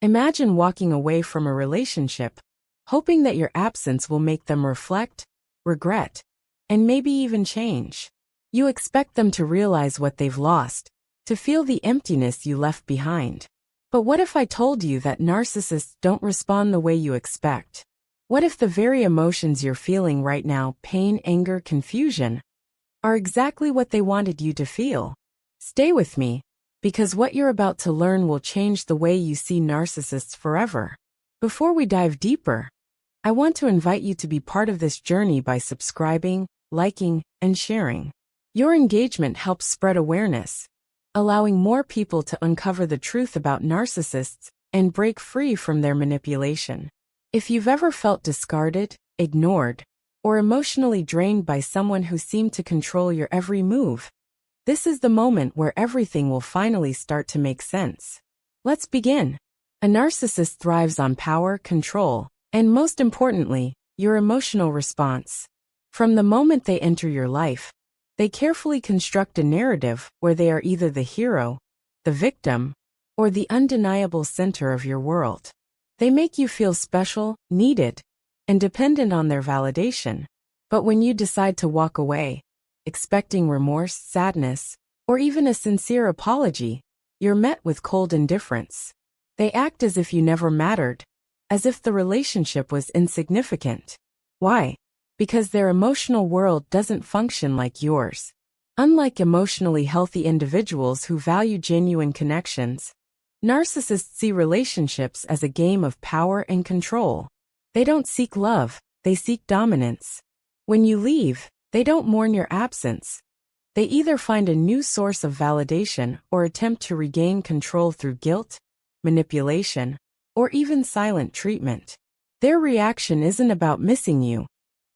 Imagine walking away from a relationship, hoping that your absence will make them reflect, regret, and maybe even change. You expect them to realize what they've lost, to feel the emptiness you left behind. But what if I told you that narcissists don't respond the way you expect? What if the very emotions you're feeling right now, pain, anger, confusion, are exactly what they wanted you to feel? Stay with me, because what you're about to learn will change the way you see narcissists forever. Before we dive deeper, I want to invite you to be part of this journey by subscribing, liking, and sharing. Your engagement helps spread awareness, allowing more people to uncover the truth about narcissists and break free from their manipulation. If you've ever felt discarded, ignored, or emotionally drained by someone who seemed to control your every move, this is the moment where everything will finally start to make sense. Let's begin. A narcissist thrives on power, control, and most importantly, your emotional response. From the moment they enter your life, they carefully construct a narrative where they are either the hero, the victim, or the undeniable center of your world. They make you feel special, needed, and dependent on their validation. But when you decide to walk away, expecting remorse, sadness, or even a sincere apology, you're met with cold indifference. They act as if you never mattered, as if the relationship was insignificant. Why? Because their emotional world doesn't function like yours. Unlike emotionally healthy individuals who value genuine connections, narcissists see relationships as a game of power and control. They don't seek love, they seek dominance. When you leave, they don't mourn your absence. They either find a new source of validation or attempt to regain control through guilt, manipulation, or even silent treatment. Their reaction isn't about missing you.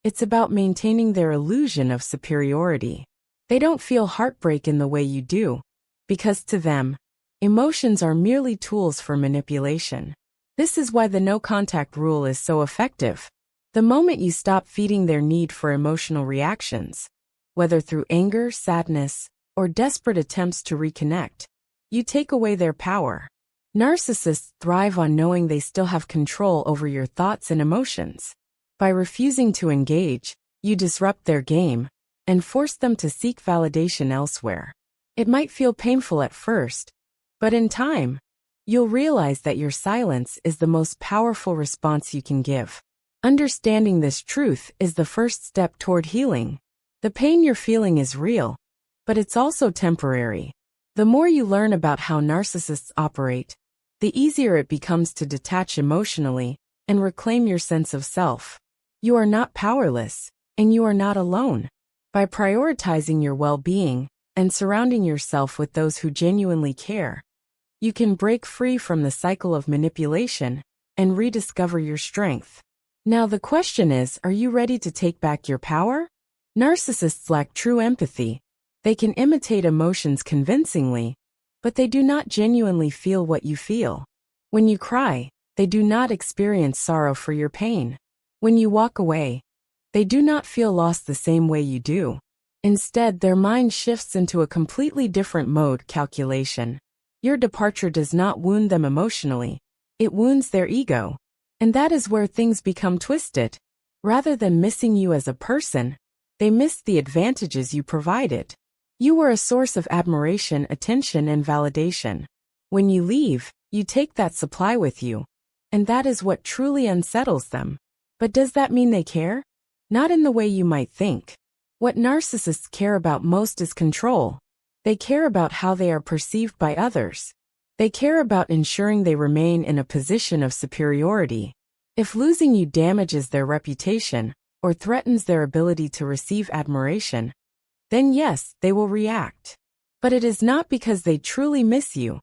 It's about maintaining their illusion of superiority. They don't feel heartbreak in the way you do, because to them, emotions are merely tools for manipulation. This is why the no-contact rule is so effective. The moment you stop feeding their need for emotional reactions, whether through anger, sadness, or desperate attempts to reconnect, you take away their power. Narcissists thrive on knowing they still have control over your thoughts and emotions. By refusing to engage, you disrupt their game and force them to seek validation elsewhere. It might feel painful at first, but in time, you'll realize that your silence is the most powerful response you can give. Understanding this truth is the first step toward healing. The pain you're feeling is real, but it's also temporary. The more you learn about how narcissists operate, the easier it becomes to detach emotionally and reclaim your sense of self. You are not powerless, and you are not alone. By prioritizing your well-being and surrounding yourself with those who genuinely care, you can break free from the cycle of manipulation and rediscover your strength. Now the question is, are you ready to take back your power? Narcissists lack true empathy. They can imitate emotions convincingly, but they do not genuinely feel what you feel. When you cry, they do not experience sorrow for your pain. When you walk away, they do not feel lost the same way you do. Instead, their mind shifts into a completely different mode: calculation. Your departure does not wound them emotionally, it wounds their ego. And that is where things become twisted. Rather than missing you as a person, they missed the advantages you provided. You were a source of admiration, attention, and validation. When you leave, you take that supply with you, and that is what truly unsettles them. But does that mean they care? Not in the way you might think. What narcissists care about most is control. They care about how they are perceived by others. They care about ensuring they remain in a position of superiority. If losing you damages their reputation or threatens their ability to receive admiration, then yes, they will react. But it is not because they truly miss you.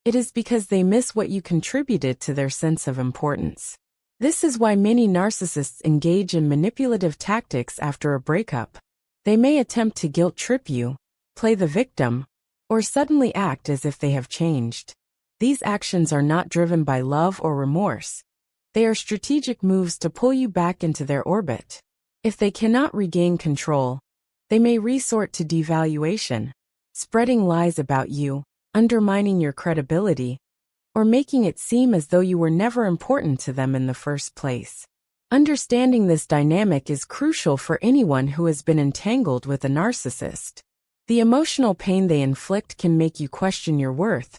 It is because they miss what you contributed to their sense of importance. This is why many narcissists engage in manipulative tactics after a breakup. They may attempt to guilt trip you, play the victim, or suddenly act as if they have changed. These actions are not driven by love or remorse. They are strategic moves to pull you back into their orbit. If they cannot regain control, they may resort to devaluation, spreading lies about you, undermining your credibility, or making it seem as though you were never important to them in the first place. Understanding this dynamic is crucial for anyone who has been entangled with a narcissist. The emotional pain they inflict can make you question your worth,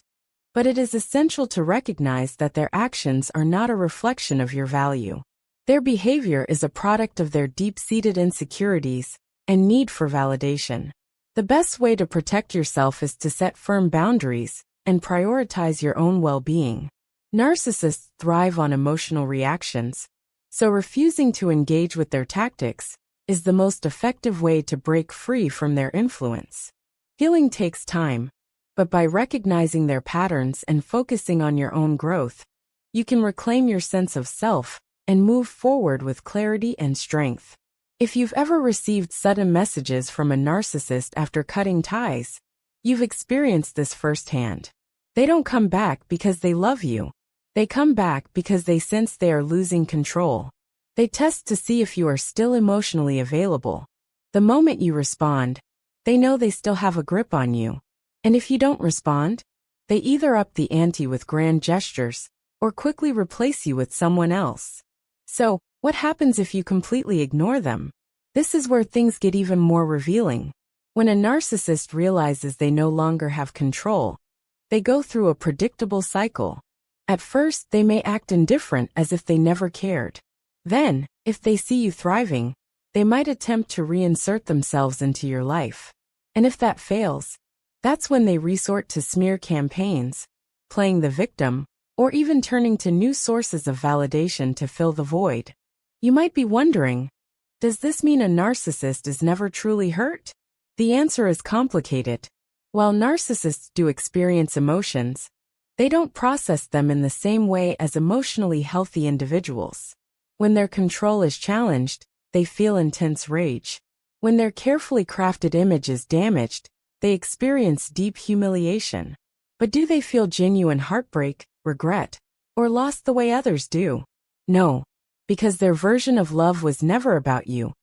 but it is essential to recognize that their actions are not a reflection of your value. Their behavior is a product of their deep-seated insecurities and need for validation. The best way to protect yourself is to set firm boundaries and prioritize your own well-being. Narcissists thrive on emotional reactions, so refusing to engage with their tactics is the most effective way to break free from their influence. Healing takes time, but by recognizing their patterns and focusing on your own growth, you can reclaim your sense of self and move forward with clarity and strength. If you've ever received sudden messages from a narcissist after cutting ties, you've experienced this firsthand. They don't come back because they love you. They come back because they sense they are losing control. They test to see if you are still emotionally available. The moment you respond, they know they still have a grip on you. And if you don't respond, they either up the ante with grand gestures or quickly replace you with someone else. So, what happens if you completely ignore them? This is where things get even more revealing. When a narcissist realizes they no longer have control, they go through a predictable cycle. At first, they may act indifferent as if they never cared. Then, if they see you thriving, they might attempt to reinsert themselves into your life. And if that fails, that's when they resort to smear campaigns, playing the victim, or even turning to new sources of validation to fill the void. You might be wondering, does this mean a narcissist is never truly hurt? The answer is complicated. While narcissists do experience emotions, they don't process them in the same way as emotionally healthy individuals. When their control is challenged, they feel intense rage. When their carefully crafted image is damaged, they experience deep humiliation. But do they feel genuine heartbreak, regret, or loss the way others do? No, because their version of love was never about you.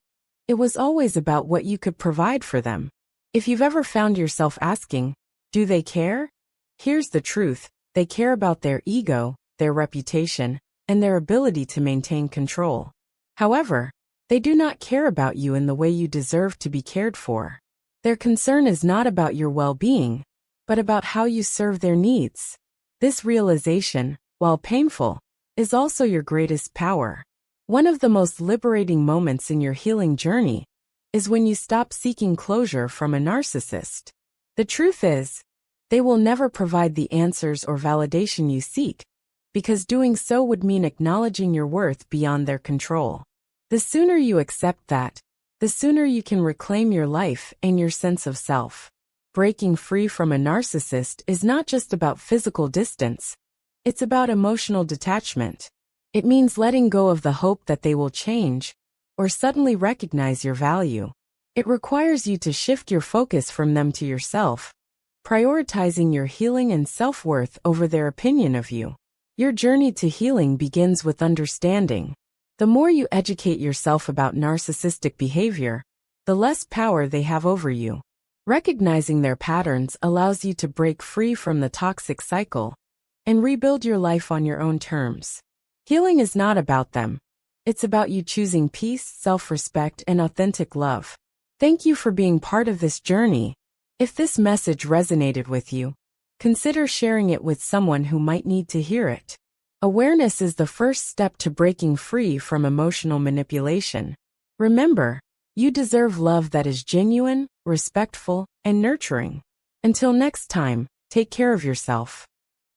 It was always about what you could provide for them. If you've ever found yourself asking, do they care? Here's the truth. They care about their ego, their reputation, and their ability to maintain control. However, they do not care about you in the way you deserve to be cared for. Their concern is not about your well-being, but about how you serve their needs. This realization, while painful, is also your greatest power. One of the most liberating moments in your healing journey is when you stop seeking closure from a narcissist. The truth is, they will never provide the answers or validation you seek, because doing so would mean acknowledging your worth beyond their control. The sooner you accept that, the sooner you can reclaim your life and your sense of self. Breaking free from a narcissist is not just about physical distance, it's about emotional detachment. It means letting go of the hope that they will change or suddenly recognize your value. It requires you to shift your focus from them to yourself, prioritizing your healing and self-worth over their opinion of you. Your journey to healing begins with understanding. The more you educate yourself about narcissistic behavior, the less power they have over you. Recognizing their patterns allows you to break free from the toxic cycle and rebuild your life on your own terms. Healing is not about them. It's about you choosing peace, self-respect, and authentic love. Thank you for being part of this journey. If this message resonated with you, consider sharing it with someone who might need to hear it. Awareness is the first step to breaking free from emotional manipulation. Remember, you deserve love that is genuine, respectful, and nurturing. Until next time, take care of yourself.